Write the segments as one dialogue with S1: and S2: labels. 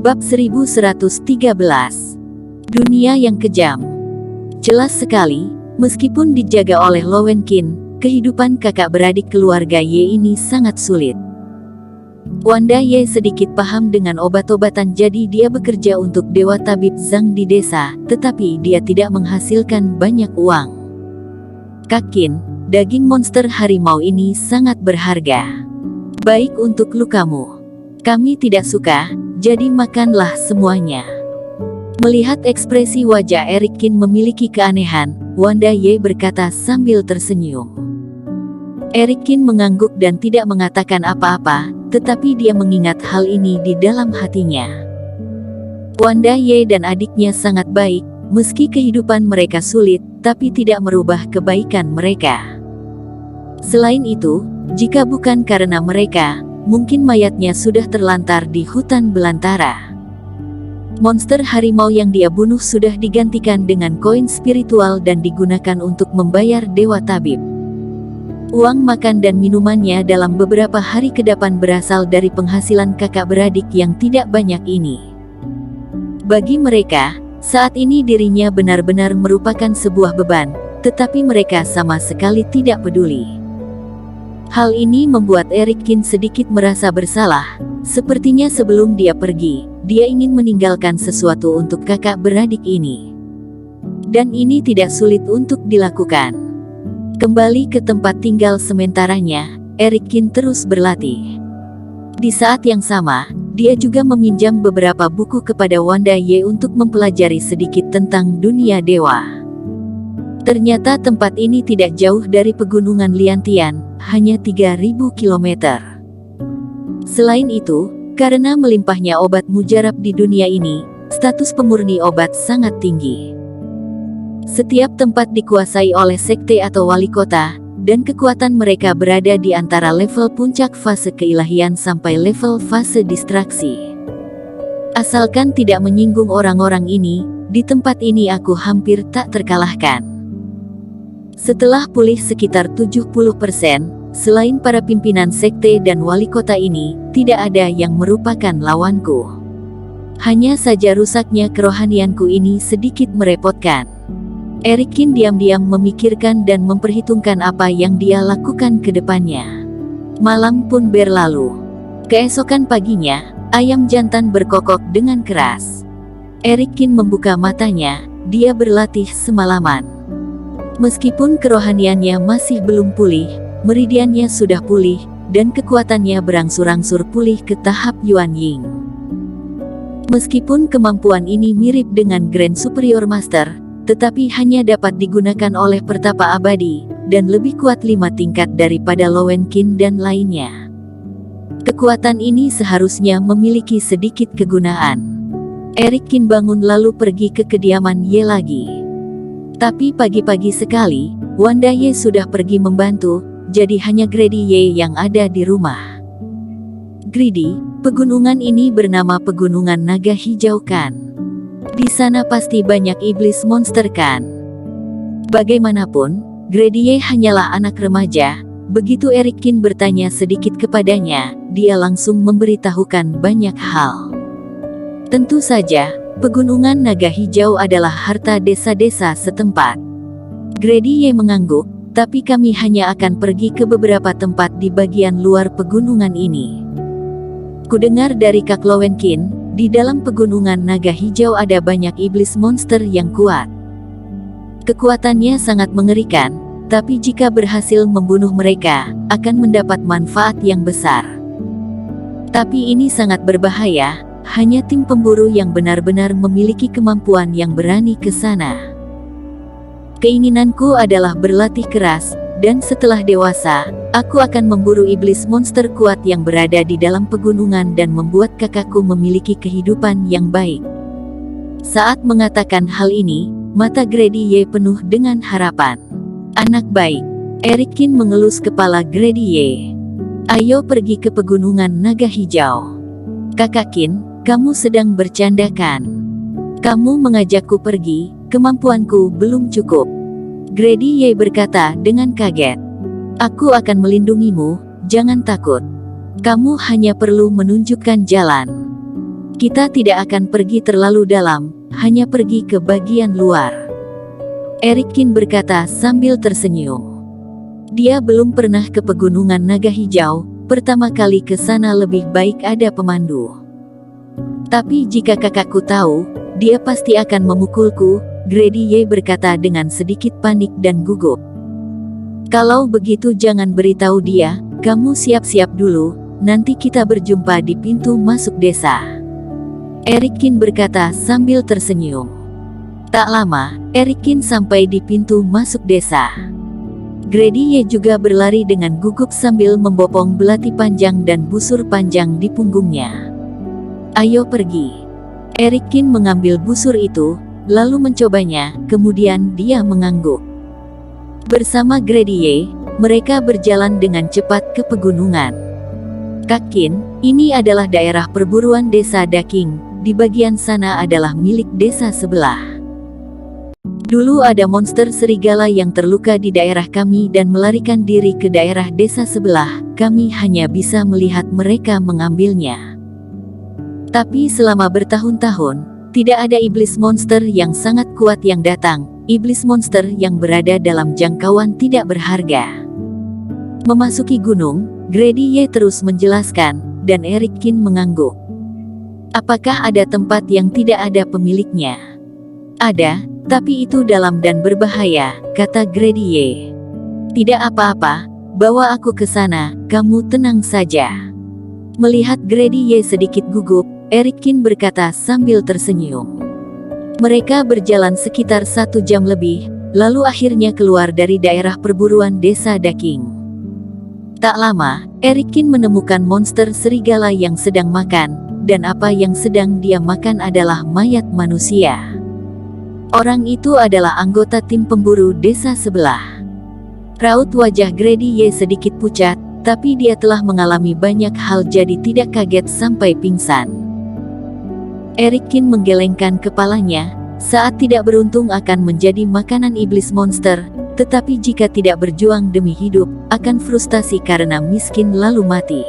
S1: Bab 1113. Dunia yang kejam. Jelas sekali, meskipun dijaga oleh Lowen Qin, kehidupan kakak beradik keluarga Ye ini sangat sulit. Wanda Ye sedikit paham dengan obat-obatan, jadi dia bekerja untuk Dewa Tabib Zhang di desa, tetapi dia tidak menghasilkan banyak uang. Kak Qin, daging monster harimau ini sangat berharga. Baik untuk lukamu. Kami tidak suka, jadi makanlah semuanya. Melihat ekspresi wajah Eric Qin memiliki keanehan, Wanda Ye berkata sambil tersenyum. Eric Qin mengangguk dan tidak mengatakan apa-apa, tetapi dia mengingat hal ini di dalam hatinya. Wanda Ye dan adiknya sangat baik, meski kehidupan mereka sulit, tapi tidak merubah kebaikan mereka. Selain itu, jika bukan karena mereka, mungkin mayatnya sudah terlantar di hutan belantara. Monster harimau yang dia bunuh sudah digantikan dengan koin spiritual dan digunakan untuk membayar Dewa Tabib. Uang makan dan minumannya dalam beberapa hari ke depan berasal dari penghasilan kakak beradik yang tidak banyak ini. Bagi mereka, saat ini dirinya benar-benar merupakan sebuah beban, tetapi mereka sama sekali tidak peduli. Hal ini membuat Eric Qin sedikit merasa bersalah. Sepertinya sebelum dia pergi, dia ingin meninggalkan sesuatu untuk kakak beradik ini. Dan ini tidak sulit untuk dilakukan. Kembali ke tempat tinggal sementaranya, Eric Qin terus berlatih. Di saat yang sama, dia juga meminjam beberapa buku kepada Wanda Ye untuk mempelajari sedikit tentang dunia dewa. Ternyata tempat ini tidak jauh dari pegunungan Liantian, hanya 3.000 km. Selain itu, karena melimpahnya obat mujarab di dunia ini, status pemurni obat sangat tinggi. Setiap tempat dikuasai oleh sekte atau wali kota, dan kekuatan mereka berada di antara level puncak fase keilahian sampai level fase distraksi. Asalkan tidak menyinggung orang-orang ini, di tempat ini aku hampir tak terkalahkan. Setelah pulih sekitar 70%, selain para pimpinan sekte dan wali kota ini, tidak ada yang merupakan lawanku. Hanya saja rusaknya kerohanianku ini sedikit merepotkan. Eric Qin diam-diam memikirkan dan memperhitungkan apa yang dia lakukan ke depannya. Malam pun berlalu. Keesokan paginya, ayam jantan berkokok dengan keras. Eric Qin membuka matanya, dia berlatih semalaman. Meskipun kerohaniannya masih belum pulih, meridiannya sudah pulih, dan kekuatannya berangsur-angsur pulih ke tahap Yuan Ying. Meskipun kemampuan ini mirip dengan Grand Superior Master, tetapi hanya dapat digunakan oleh pertapa abadi, dan lebih kuat 5 tingkat daripada Lowen Qin dan lainnya. Kekuatan ini seharusnya memiliki sedikit kegunaan. Eric Qin bangun lalu pergi ke kediaman Ye lagi. Tapi pagi-pagi sekali, Wanda Ye sudah pergi membantu, jadi hanya Grady Ye yang ada di rumah. Grady, pegunungan ini bernama Pegunungan Naga Hijau kan? Di sana pasti banyak iblis monster kan? Bagaimanapun, Grady Ye hanyalah anak remaja. Begitu Eric Qin bertanya sedikit kepadanya, dia langsung memberitahukan banyak hal. Tentu saja, Pegunungan Naga Hijau adalah harta desa-desa setempat. Grady Ye mengangguk, tapi kami hanya akan pergi ke beberapa tempat di bagian luar pegunungan ini. Kudengar dari Kak Lowen Qin, di dalam Pegunungan Naga Hijau ada banyak iblis monster yang kuat. Kekuatannya sangat mengerikan, tapi jika berhasil membunuh mereka, akan mendapat manfaat yang besar. Tapi ini sangat berbahaya. Hanya tim pemburu yang benar-benar memiliki kemampuan yang berani ke sana. Keinginanku adalah berlatih keras, dan setelah dewasa, aku akan memburu iblis monster kuat yang berada di dalam pegunungan dan membuat kakakku memiliki kehidupan yang baik. Saat mengatakan hal ini, mata Grady Ye penuh dengan harapan. Anak baik. Eric Qin mengelus kepala Grady Ye. Ayo pergi ke Pegunungan Naga Hijau. Kakak Qin, kamu sedang bercanda kan? Kamu mengajakku pergi, kemampuanku belum cukup. Grady Ye berkata dengan kaget. Aku akan melindungimu, jangan takut. Kamu hanya perlu menunjukkan jalan. Kita tidak akan pergi terlalu dalam, hanya pergi ke bagian luar. Eric Kin berkata sambil tersenyum. Dia belum pernah ke Pegunungan Naga Hijau, pertama kali ke sana lebih baik ada pemandu. Tapi jika kakakku tahu, dia pasti akan memukulku, Grady Ye berkata dengan sedikit panik dan gugup. Kalau begitu jangan beritahu dia, kamu siap-siap dulu, nanti kita berjumpa di pintu masuk desa. Eric Kin berkata sambil tersenyum. Tak lama, Eric Kin sampai di pintu masuk desa. Grady Ye juga berlari dengan gugup sambil membopong belati panjang dan busur panjang di punggungnya. Ayo pergi. Eric Kin mengambil busur itu, lalu mencobanya, kemudian dia mengangguk. Bersama Grady Ye, mereka berjalan dengan cepat ke pegunungan. Kak Kin, ini adalah daerah perburuan desa Daking, di bagian sana adalah milik desa sebelah. Dulu ada monster serigala yang terluka di daerah kami dan melarikan diri ke daerah desa sebelah, kami hanya bisa melihat mereka mengambilnya. Tapi selama bertahun-tahun, tidak ada iblis monster yang sangat kuat yang datang, iblis monster yang berada dalam jangkauan tidak berharga. Memasuki gunung, Grady Ye terus menjelaskan, dan Eric Kin mengangguk. Apakah ada tempat yang tidak ada pemiliknya? Ada, tapi itu dalam dan berbahaya, kata Grady Ye. Tidak apa-apa, bawa aku ke sana, kamu tenang saja. Melihat Grady Ye sedikit gugup, Eric Kin berkata sambil tersenyum. Mereka berjalan sekitar 1 jam lebih, lalu akhirnya keluar dari daerah perburuan desa Daking. Tak lama, Eric Kin menemukan monster serigala yang sedang makan, dan apa yang sedang dia makan adalah mayat manusia. Orang itu adalah anggota tim pemburu desa sebelah. Raut wajah Grady Ye sedikit pucat, tapi dia telah mengalami banyak hal jadi tidak kaget sampai pingsan. Eric Kin menggelengkan kepalanya, saat tidak beruntung akan menjadi makanan iblis monster, tetapi jika tidak berjuang demi hidup, akan frustasi karena miskin lalu mati.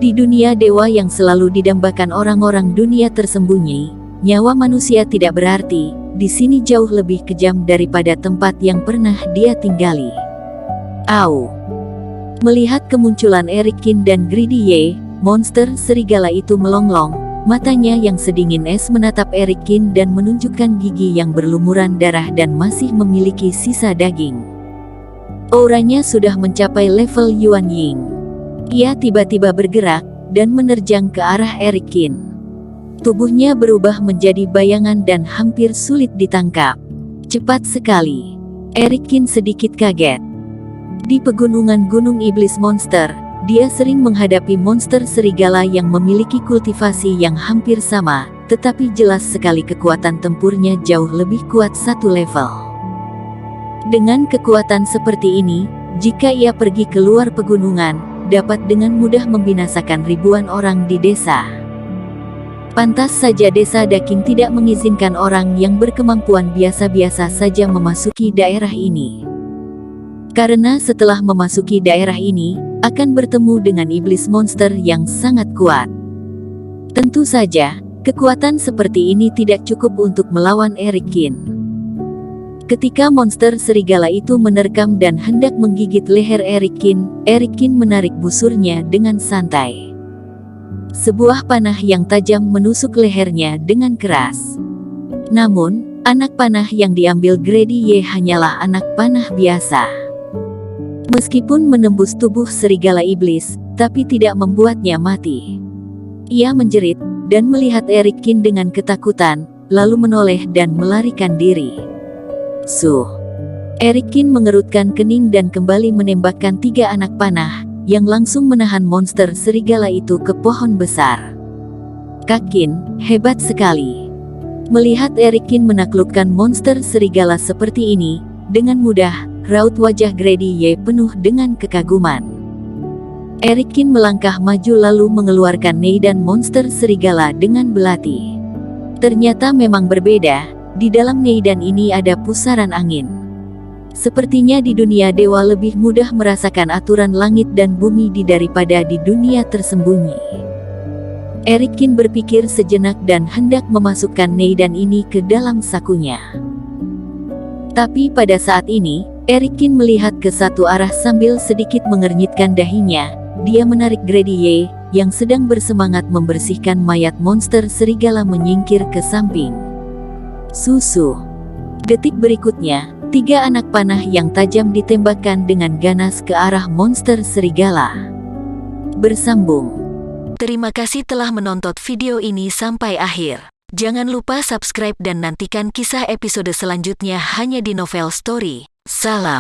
S1: Di dunia dewa yang selalu didambakan orang-orang dunia tersembunyi, nyawa manusia tidak berarti, di sini jauh lebih kejam daripada tempat yang pernah dia tinggali. Au! Melihat kemunculan Eric Kin dan Grady Ye, monster serigala itu melonglong, matanya yang sedingin es menatap Eric Kin dan menunjukkan gigi yang berlumuran darah dan masih memiliki sisa daging. Auranya sudah mencapai level Yuan Ying. Ia tiba-tiba bergerak, dan menerjang ke arah Eric Kin. Tubuhnya berubah menjadi bayangan dan hampir sulit ditangkap. Cepat sekali. Eric Kin sedikit kaget. Di pegunungan Gunung Iblis Monster, dia sering menghadapi monster serigala yang memiliki kultivasi yang hampir sama, tetapi jelas sekali kekuatan tempurnya jauh lebih kuat 1 level. Dengan kekuatan seperti ini, jika ia pergi keluar pegunungan, dapat dengan mudah membinasakan ribuan orang di desa. Pantas saja desa Daking tidak mengizinkan orang yang berkemampuan biasa-biasa saja memasuki daerah ini. Karena setelah memasuki daerah ini, akan bertemu dengan iblis monster yang sangat kuat. Tentu saja, kekuatan seperti ini tidak cukup untuk melawan Eric Kin. Ketika monster serigala itu menerkam dan hendak menggigit leher Eric Kin menarik busurnya dengan santai. Sebuah panah yang tajam menusuk lehernya dengan keras. Namun, anak panah yang diambil Grady Ye hanyalah anak panah biasa. Meskipun menembus tubuh serigala iblis, tapi tidak membuatnya mati. Ia menjerit, dan melihat Eric Kin dengan ketakutan, lalu menoleh dan melarikan diri. Eric Kin mengerutkan kening dan kembali menembakkan 3 anak panah, yang langsung menahan monster serigala itu ke pohon besar. Kak Kin, hebat sekali. Melihat Eric Kin menaklukkan monster serigala seperti ini, dengan mudah, raut wajah Grady Ye penuh dengan kekaguman. Eric Kin melangkah maju lalu mengeluarkan Neidan monster serigala dengan belati. Ternyata memang berbeda, di dalam Neidan ini ada pusaran angin. Sepertinya di dunia dewa lebih mudah merasakan aturan langit dan bumi daripada di dunia tersembunyi. Eric Kin berpikir sejenak dan hendak memasukkan Neidan ini ke dalam sakunya. Tapi pada saat ini, Eric Kin melihat ke satu arah sambil sedikit mengernyitkan dahinya. Dia menarik Grady Ye, yang sedang bersemangat membersihkan mayat monster serigala menyingkir ke samping. Susu. Detik berikutnya, 3 anak panah yang tajam ditembakkan dengan ganas ke arah monster serigala. Bersambung. Terima kasih telah menonton video ini sampai akhir. Jangan lupa subscribe dan nantikan kisah episode selanjutnya hanya di Novel Story. Salam.